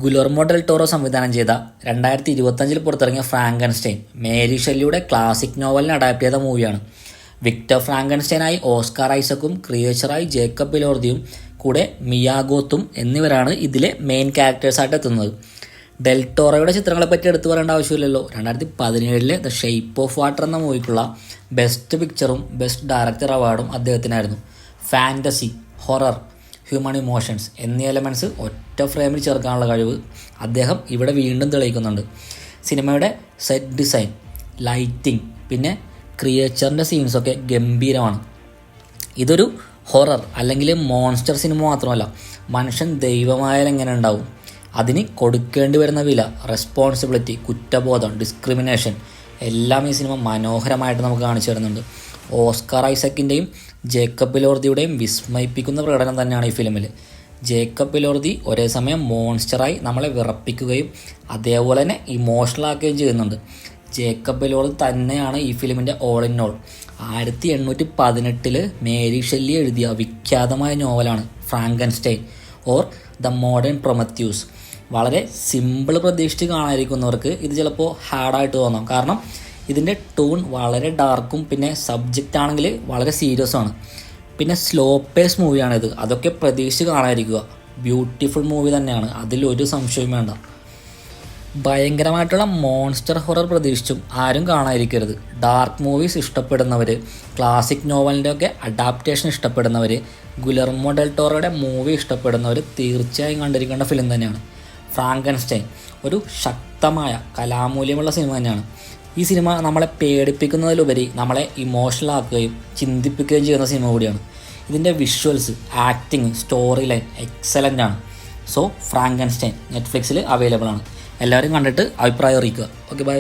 ഗുലർമോ del Toro സംവിധാനം ചെയ്ത 2025 പുറത്തിറങ്ങിയ ഫ്രാങ്കൻസ്റ്റൈൻ മേരി ഷെല്ലിയുടെ ക്ലാസിക് നോവലിനെ അഡാപ്റ്റ് ചെയ്ത മൂവിയാണ്. വിക്ടർ ഫ്രാങ്കൻസ്റ്റൈനായി ഓസ്കാർ ഐസക്കും ക്രിയേച്ചറായി ജേക്കബ് എലോർദിയും കൂടെ മിയാഗോത്തും എന്നിവരാണ് ഇതിലെ മെയിൻ ക്യാരക്ടേഴ്സായിട്ട് എത്തുന്നത്. ഡെൽ ടോറോയുടെ ചിത്രങ്ങളെ പറ്റി എടുത്തു പറയേണ്ട ആവശ്യമില്ലല്ലോ. 2017 ദ ഷേപ്പ് ഓഫ് വാട്ടർ എന്ന മൂവിക്കുള്ള ബെസ്റ്റ് പിക്ചറും ബെസ്റ്റ് ഡയറക്ടർ അവാർഡും അദ്ദേഹത്തിനായിരുന്നു. ഫാൻറ്റസി, ഹൊറർ, ഹ്യൂമൺ ഇമോഷൻസ് എന്നീ എലമെൻറ്റ്സ് ഒറ്റ ഫ്രെയിമിൽ ചേർക്കാനുള്ള കഴിവ് അദ്ദേഹം ഇവിടെ വീണ്ടും തെളിയിക്കുന്നുണ്ട്. സിനിമയുടെ സെറ്റ് ഡിസൈൻ, ലൈറ്റിംഗ്, പിന്നെ ക്രിയേച്ചറിൻ്റെ സീൻസൊക്കെ ഗംഭീരമാണ്. ഇതൊരു ഹൊറർ അല്ലെങ്കിൽ മോൺസ്റ്റർ സിനിമ മാത്രമല്ല, മനുഷ്യൻ ദൈവമായാൽ എങ്ങനെ ഉണ്ടാവും, അതിന് കൊടുക്കേണ്ടി വരുന്ന വില, റെസ്പോൺസിബിലിറ്റി, കുറ്റബോധം, ഡിസ്ക്രിമിനേഷൻ എല്ലാം ഈ സിനിമ മനോഹരമായിട്ട് നമുക്ക് കാണിച്ചു തരുന്നുണ്ട്. ഓസ്കാർ ഐസക്കിൻ്റെയും ജേക്കബ് എലോർദിയുടെയും വിസ്മയിപ്പിക്കുന്ന പ്രകടനം തന്നെയാണ് ഈ ഫിലിമിൽ. ജേക്കബ് എലോർദി ഒരേ സമയം മോൺസ്റ്ററായി നമ്മളെ വിറപ്പിക്കുകയും അതേപോലെ തന്നെ ഇമോഷണൽ ആക്കുകയും ചെയ്യുന്നുണ്ട്. ജേക്കബ് എലോർദി തന്നെയാണ് ഈ ഫിലിമിൻ്റെ all in all. 1818 Mary Shelley എഴുതിയ വിഖ്യാതമായ നോവലാണ് Frankenstein or the modern Prometheus. വളരെ സിമ്പിൾ പ്രതീക്ഷിച്ച് കാണാതിരിക്കുന്നവർക്ക് ഇത് ചിലപ്പോൾ ഹാർഡായിട്ട് തോന്നാം. കാരണം ഇതിൻ്റെ ടൂൺ വളരെ ഡാർക്കും പിന്നെ സബ്ജക്റ്റ് ആണെങ്കിൽ വളരെ സീരിയസുമാണ്. പിന്നെ സ്ലോ പേസ് മൂവിയാണിത്. അതൊക്കെ പ്രതീക്ഷിച്ച് കാണാതിരിക്കുക. ബ്യൂട്ടിഫുൾ മൂവി തന്നെയാണ്, അതിലൊരു സംശയവും വേണ്ട. ഭയങ്കരമായിട്ടുള്ള മോൺസ്റ്റർ ഹൊറർ പ്രതീക്ഷിച്ചും ആരും കാണാതിരിക്കരുത്. ഡാർക്ക് മൂവീസ് ഇഷ്ടപ്പെടുന്നവർ, ക്ലാസിക് നോവലിൻ്റെ ഒക്കെ അഡാപ്റ്റേഷൻ ഇഷ്ടപ്പെടുന്നവർ, ഗുലർമോ ഡെൽ ടോറോയുടെ മൂവി ഇഷ്ടപ്പെടുന്നവർ തീർച്ചയായും കണ്ടിരിക്കേണ്ട ഫിലിം തന്നെയാണ്. ഫ്രാങ്കൻസ്റ്റൈൻ ഒരു ശക്തമായ കലാമൂല്യമുള്ള സിനിമ തന്നെയാണ്. ഈ സിനിമ നമ്മളെ പേടിപ്പിക്കുന്നതിലുപരി നമ്മളെ ഇമോഷണൽ ആക്കുകയും ചിന്തിപ്പിക്കുകയും ചെയ്യുന്ന സിനിമ കൂടിയാണ്. ഇതിൻ്റെ visuals, acting, story line excellent ആണ്. സോ ഫ്രാങ്കൻസ്റ്റൈൻ നെറ്റ്ഫ്ലിക്സിൽ അവൈലബിൾ ആണ്. എല്ലാവരും കണ്ടിട്ട് അഭിപ്രായം അറിയിക്കുക. Okay, by.